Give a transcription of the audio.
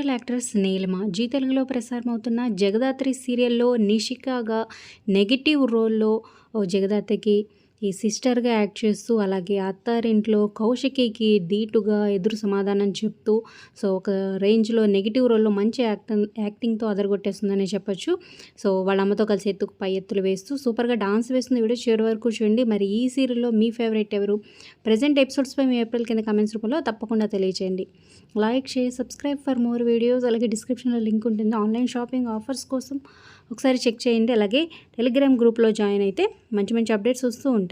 Serial actress Neelima G తెలుగులో ప్రసారమవుతున్న జగదాత్రి సీరియల్లో నిషికాగా negative రోల్లో జగదాత్రికి ఈ సిస్టర్గా యాక్ట్ చేస్తూ, అలాగే అత్తారింట్లో కౌశికికి ధీటుగా ఎదురు సమాధానం చెప్తూ, సో ఒక రేంజ్లో నెగిటివ్ రోల్లో మంచి యాక్టింగ్తో అదరగొట్టేస్తుందనే చెప్పొచ్చు. సో వాళ్ళ అమ్మతో కలిసి ఎత్తుకు పై ఎత్తులు వేస్తూ సూపర్గా డాన్స్ వేస్తుంది. వీడియో చివరి వరకు చూడండి. మరి ఈ సీరియల్లో మీ ఫేవరెట్ ఎవరు? ప్రజెంట్ ఎపిసోడ్స్పై మీ ఏప్రిల్ కింద కామెంట్స్ రూపంలో తప్పకుండా తెలియచేయండి. Like, share, subscribe for more videos. అలాగే డిస్క్రిప్షన్లో లింక్ ఉంటుంది. ఆన్లైన్ షాపింగ్ ఆఫర్స్ కోసం ఒకసారి చెక్ చేయండి. అలాగే టెలిగ్రామ్ గ్రూప్లో జాయిన్ అయితే మంచి మంచి అప్డేట్స్ వస్తూ ఉంటాయి.